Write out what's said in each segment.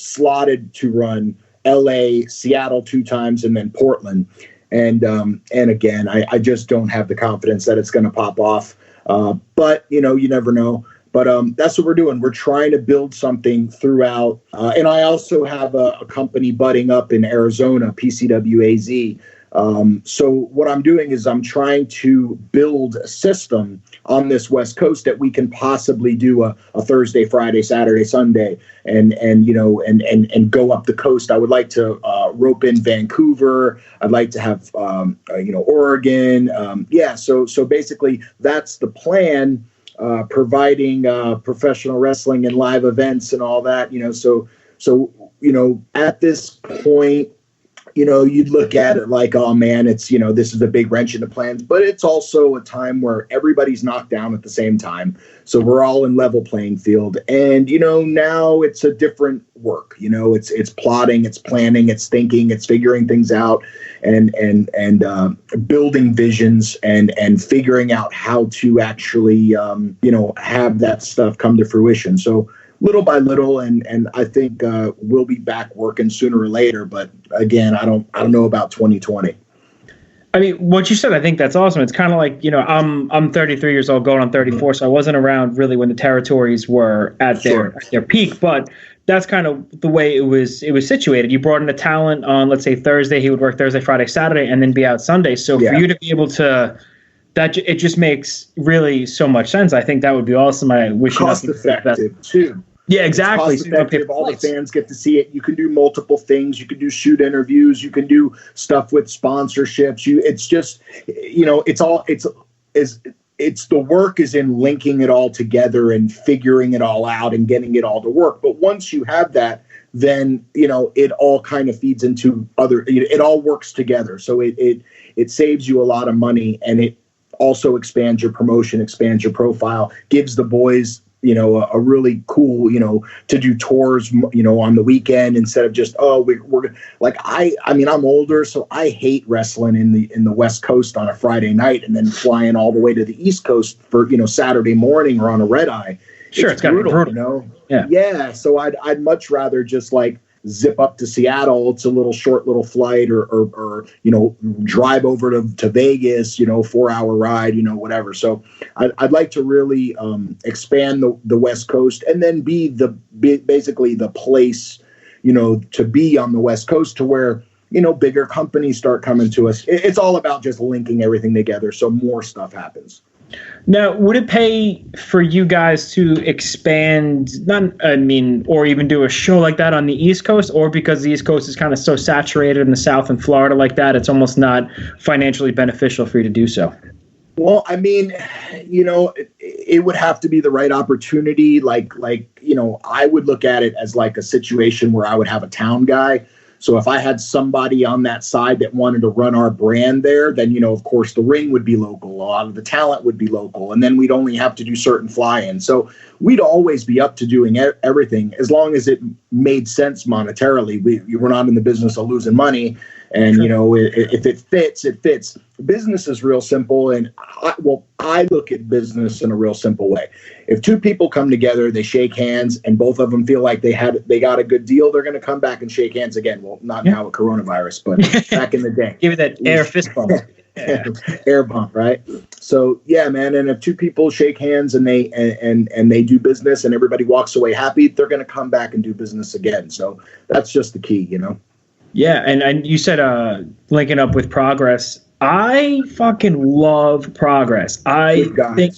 slotted to run LA, Seattle 2 times, and then Portland. And again, I just don't have the confidence that it's going to pop off. But, you never know. But that's what we're doing. We're trying to build something throughout. And I also have a company budding up in Arizona, PCWAZ. So what I'm doing is I'm trying to build a system on this West Coast that we can possibly do a Thursday, Friday, Saturday, Sunday, and go up the coast. I would like to rope in Vancouver. I'd like to have Oregon. So basically that's the plan. Providing professional wrestling and live events and all that. So at this point, you'd look at it like, oh man, it's, this is a big wrench in the plans, but it's also a time where everybody's knocked down at the same time. So we're all in level playing field. And, now it's a different work, it's plotting, it's planning, it's thinking, it's figuring things out and building visions and figuring out how to actually, have that stuff come to fruition. So little by little, and I think we'll be back working sooner or later. But again, I don't know about 2020. I mean, what you said, I think that's awesome. It's kind of like, I'm 33 years old, going on 34, so I wasn't around really when the territories were at their peak, but that's kind of the way it was situated. You brought in a talent on, let's say, Thursday. He would work Thursday, Friday, Saturday, and then be out Sunday. So for you to be able to, it just makes really so much sense. I think that would be awesome. I wish you nothing but the best too. Yeah, exactly. It's cost-effective. All the fans get to see it. You can do multiple things. You can do shoot interviews. You can do stuff with sponsorships. It's the work is in linking it all together and figuring it all out and getting it all to work. But once you have that, then it all kind of feeds into other. It all works together. So it saves you a lot of money, and it also expands your promotion, expands your profile, gives the boys a really cool, to do tours, on the weekend instead of just, we're like, I'm older, so I hate wrestling in the West Coast on a Friday night and then flying all the way to the East Coast for, Saturday morning or on a red eye. Sure. It's got to be brutal. Yeah. So I'd much rather just like zip up to Seattle. It's a short little flight or drive over to Vegas, 4-hour ride, whatever. So I'd like to really expand the West Coast and then be basically the place, to be on the West Coast to where, bigger companies start coming to us. It's all about just linking everything together so more stuff happens. Now, would it pay for you guys to expand, or even do a show like that on the East Coast, or because the East Coast is kind of so saturated in the South and Florida like that, it's almost not financially beneficial for you to do so? Well, it would have to be the right opportunity. I would look at it as like a situation where I would have a town guy. So if I had somebody on that side that wanted to run our brand there, then, of course, the ring would be local. A lot of the talent would be local. And then we'd only have to do certain fly-ins. So we'd always be up to doing everything as long as it made sense monetarily. We're not in the business of losing money. And, if it fits, it fits. Business is real simple. And I look at business in a real simple way. If 2 people come together, they shake hands, and both of them feel like they got a good deal, they're going to come back and shake hands again. Well, not now with coronavirus, but back in the day. Give it that air fist bump. Air bump, right? So yeah, man. And if 2 people shake hands and they do business and everybody walks away happy, they're going to come back and do business again. So that's just the key, Yeah, and you said linking up with Progress. I fucking love Progress. I think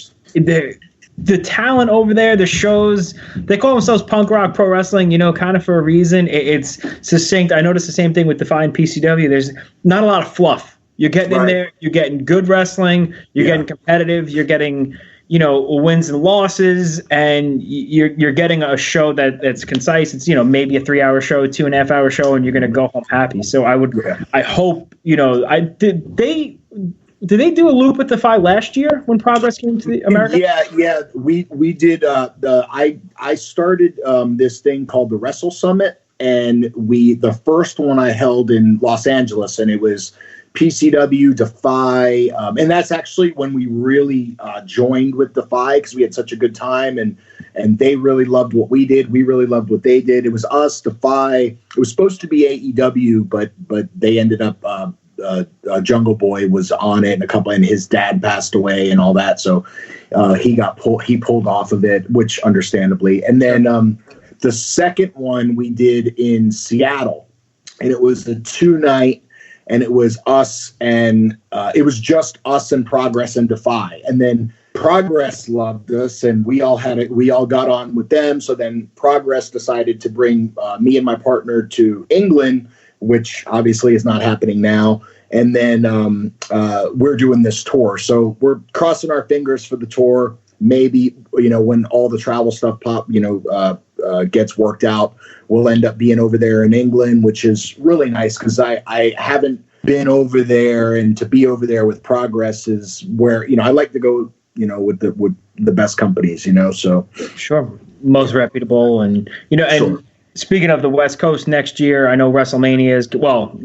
the talent over there, the shows, they call themselves punk rock pro wrestling, kind of for a reason. It's succinct. I noticed the same thing with Define PCW. There's not a lot of fluff. You're getting in there, you're getting good wrestling, you're getting competitive, you're getting wins and losses, and you're getting a show that's concise. It's maybe a 3-hour show, 2.5-hour show, and you're gonna go home happy. So I hope did they do a loop with Defy last year when Progress came to the America? Yeah, we did. I started this thing called the Wrestle Summit, and the first one I held in Los Angeles, and it was PCW, Defy, and that's actually when we really joined with Defy because we had such a good time, and they really loved what we did. We really loved what they did. It was us, Defy. It was supposed to be AEW, but they ended up Jungle Boy was on it, and his dad passed away and all that, so he pulled off of it, which understandably. And then the second one we did in Seattle, and it was a 2-night, and it was us, and it was just us and Progress and Defy. And then Progress loved us, and we all got on with them. So then Progress decided to bring me and my partner to England, which obviously is not happening now. And then we're doing this tour. So we're crossing our fingers for the tour. Maybe, when all the travel stuff gets worked out, we'll end up being over there in England, which is really nice because I haven't been over there, and to be over there with Progress is where, I like to go, with the best companies, so. Sure. Most reputable and, Sure. And speaking of the West Coast next year, I know WrestleMania is,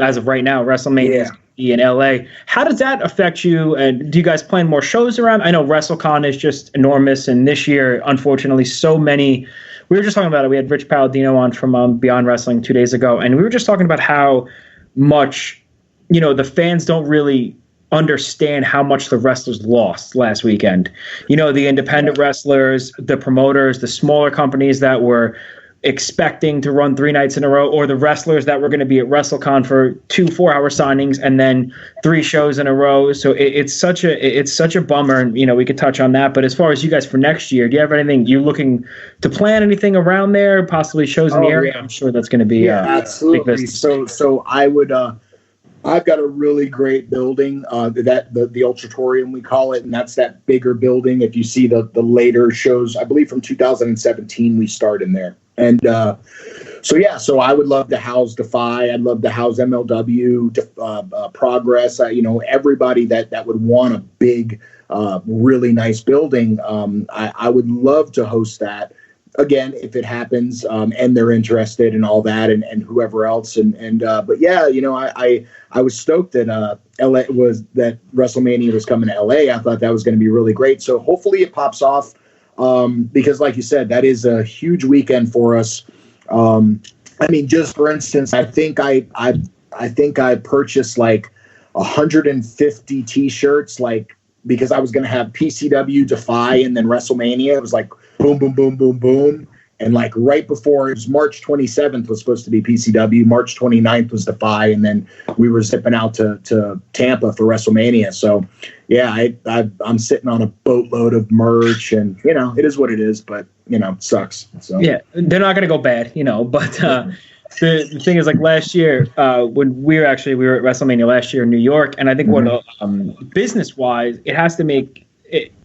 as of right now, WrestleMania is in LA. How does that affect you? And do you guys plan more shows around? I know WrestleCon is just enormous, and this year, unfortunately, so many. We were just talking about it. We had Rich Palladino on from Beyond Wrestling 2 days ago, and we were just talking about how much, the fans don't really understand how much the wrestlers lost last weekend. The independent wrestlers, the promoters, the smaller companies that were expecting to run 3 nights in a row, or the wrestlers that were going to be at WrestleCon for 2 4-hour signings and then 3 shows in a row. So it's such a bummer, and we could touch on that. But as far as you guys for next year, do you have anything you're looking to plan, anything around there, possibly shows in the area? I'm sure that's going to be absolutely. So I would I've got a really great building, that the Ultratorium we call it, and that's that bigger building. If you see the later shows, I believe from 2017 we start in there. And so I would love to house Defy. I'd love to house MLW, Progress. Everybody that would want a big, really nice building. I would love to host that. Again, if it happens, and they're interested and all that, and whoever else, but yeah, I was stoked that that WrestleMania was coming to LA. I thought that was going to be really great. So hopefully it pops off, because like you said, that is a huge weekend for us. Just for instance, I think I purchased like 150 T-shirts, because I was going to have PCW, Defy, and then WrestleMania. It was like boom, boom, boom, boom, boom. And right before, it was March 27th was supposed to be PCW. March 29th was Defy. And then we were zipping out to Tampa for WrestleMania. So, yeah, I'm sitting on a boatload of merch, and, it is what it is, but, it sucks. So. Yeah, they're not going to go bad, but the thing is, last year, when we were at WrestleMania last year in New York, and I think business-wise, it has to make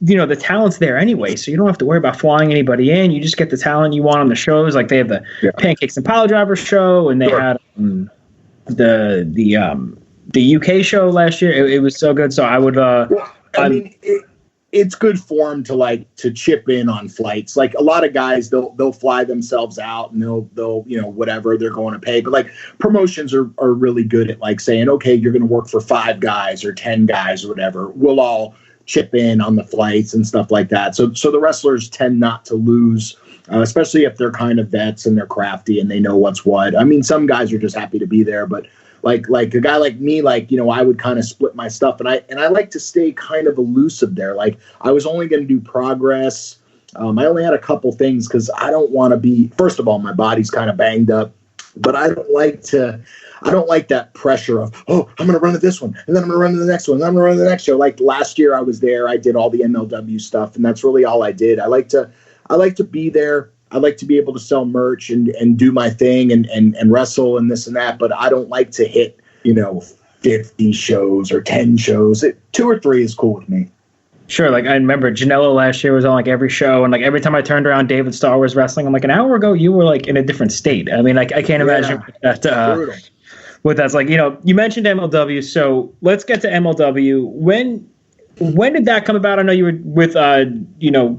the talent's there anyway, so you don't have to worry about flying anybody in. You just get the talent you want on the shows. They have the Pancakes and Pile Driver show, and they had the UK show last year. It was so good. So I would. It's good form to chip in on flights. A lot of guys, they'll fly themselves out, and they'll whatever they're going to pay. But promotions are really good at saying, okay, you're going to work for 5 guys or 10 guys or whatever. We'll all chip in on the flights and stuff like that. So the wrestlers tend not to lose, especially if they're kind of vets and they're crafty and they know what's what. Some guys are just happy to be there, but like a guy like me, I would kind of split my stuff, and I like to stay kind of elusive there. I was only going to do Progress. I only had a couple things because I don't want to be, first of all, my body's kind of banged up, but I don't like that pressure of, I'm going to run to this one, and then I'm going to run to the next one, and then I'm going to run to the next show. Last year I was there, I did all the MLW stuff, and that's really all I did. I like to be there. I like to be able to sell merch and do my thing and wrestle and this and that, but I don't like to hit, 50 shows or 10 shows. 2 or 3 is cool with me. Sure, I remember Janela last year was on every show, and every time I turned around, David Starr was wrestling. I'm an hour ago you were in a different state. I can't imagine that. What that's you mentioned MLW, so let's get to MLW. When did that come about? I know you were with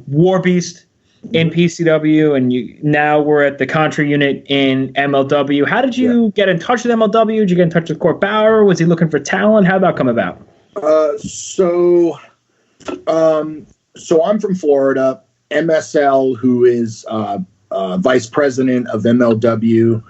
War Beast in PCW, and now we're at the Contra unit in MLW. How did you get in touch with MLW? Did you get in touch with Court Bauer? Was he looking for talent? How did that come about? So I'm from Florida. MSL, who is vice president of MLW,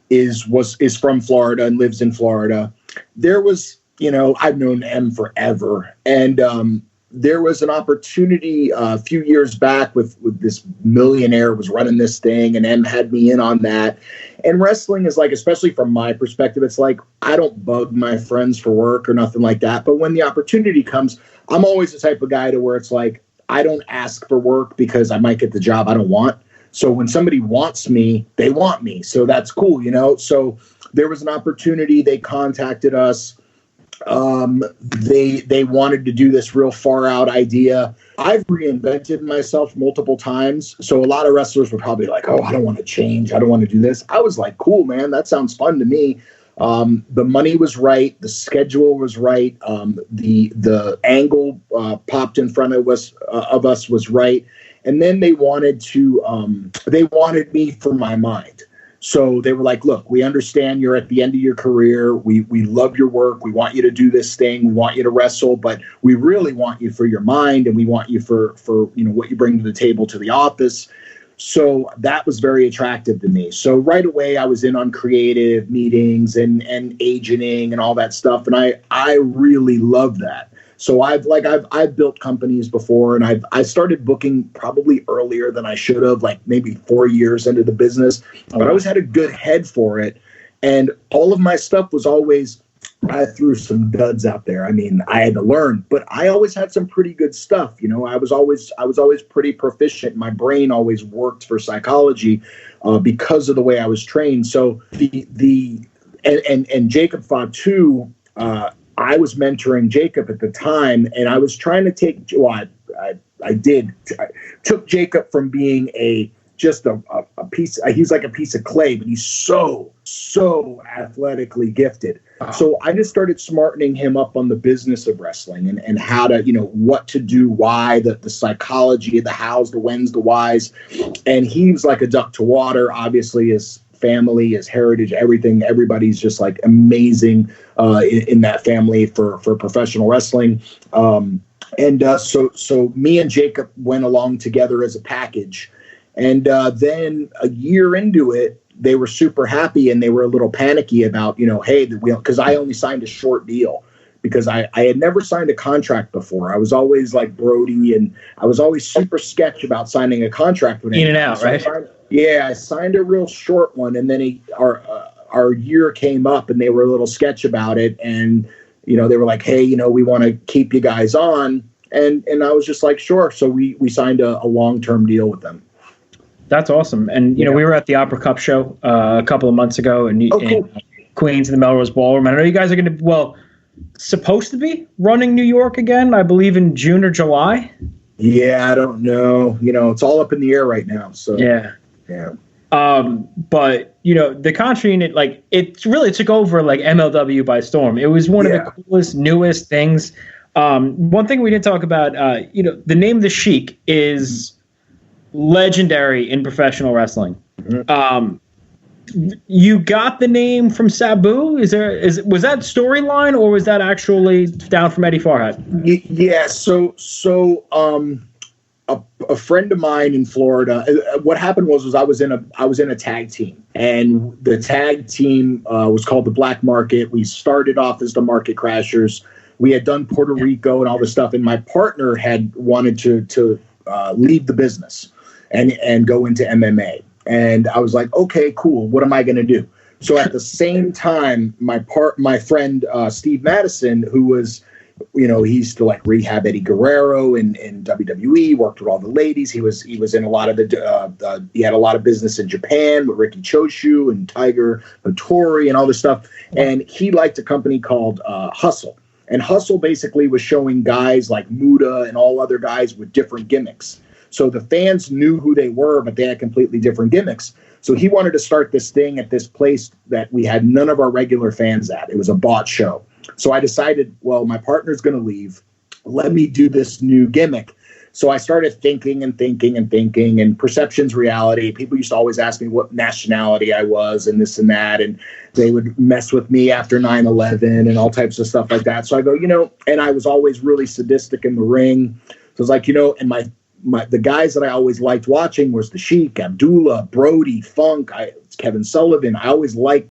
is from Florida and lives in Florida. There was, I've known M forever, and there was an opportunity a few years back with this millionaire was running this thing, and M had me in on that. And wrestling is like, especially from my perspective, it's like I don't bug my friends for work or nothing like that. But when the opportunity comes, I'm always the type of guy to where it's like I don't ask for work because I might get the job I don't want. So when somebody wants me, they want me. So that's cool, So there was an opportunity. They contacted us. They wanted to do this real far out idea. I've reinvented myself multiple times. So a lot of wrestlers were probably like, oh, I don't want to change. I don't want to do this. I was like, cool, man. That sounds fun to me. The money was right. The schedule was right. The angle popped in front of us was right. And then they wanted me for my mind. So they were like, look, we understand you're at the end of your career. We love your work. We want you to do this thing. We want you to wrestle, but we really want you for your mind, and we want you for what you bring to the table to the office. So that was very attractive to me. So right away I was in on creative meetings and agenting and all that stuff. And I really love that. So I've built companies before, and I started booking probably earlier than I should have, like maybe 4 years into the business, but I always had a good head for it. And all of my stuff was always, I threw some duds out there. I mean, I had to learn, but I always had some pretty good stuff. I was always pretty proficient. My brain always worked for psychology because of the way I was trained. So and Jacob Fatu, I was mentoring Jacob at the time, and I was trying to take, I took Jacob from being just a piece, he's like a piece of clay, but he's so athletically gifted. Oh. So I just started smartening him up on the business of wrestling and how to, what to do, why, the psychology, the hows, the whens, the whys. And he was like a duck to water. Obviously, his family, his heritage, everything, everybody's just like amazing in that family for professional wrestling. So me and Jacob went along together as a package. And then a year into it, they were super happy, and they were a little panicky about, hey, because I only signed a short deal because I had never signed a contract before. I was always like Brody, and I was always super sketch about signing a contract with him. In and out, right? I signed a real short one, and then our year came up, and they were a little sketch about it, and they were like, hey, we want to keep you guys on, and I was just like, sure. So we signed a long-term deal with them. That's awesome. And, we were at the Opera Cup show a couple of months ago in Queens in the Melrose Ballroom. I know you guys are going to, supposed to be running New York again, I believe in June or July. Yeah, I don't know. It's all up in the air right now. So yeah. But, the Contra unit, it really took over MLW by storm. It was one of the coolest, newest things. One thing we didn't talk about, the name of the Sheik is legendary in professional wrestling. Mm-hmm. You got the name from Sabu? Was that storyline, or was that actually down from Eddie Farhat? Yeah. So a friend of mine in Florida. What happened was I was in a tag team, and the tag team was called the Black Market. We started off as the Market Crashers. We had done Puerto Rico and all this stuff, and my partner had wanted to leave the business and go into MMA. And I was like, okay, cool. What am I going to do? So at the same time, my friend Steve Madison, who was, he used to rehab Eddie Guerrero in WWE, worked with all the ladies. He was in a lot of he had a lot of business in Japan with Ricky Choshu and Tiger Hattori and all this stuff. And he liked a company called Hustle. And Hustle basically was showing guys like Muda and all other guys with different gimmicks. So the fans knew who they were, but they had completely different gimmicks. So he wanted to start this thing at this place that we had none of our regular fans at. It was a bought show. So I decided, well, my partner's going to leave. Let me do this new gimmick. So I started thinking and thinking and thinking, and perception's reality. People used to always ask me what nationality I was and this and that, and they would mess with me after 9/11 and all types of stuff like that. So I go, and I was always really sadistic in the ring. So I was like, and the guys that I always liked watching was the Sheik, Abdullah, Brody, Funk, Kevin Sullivan. I always liked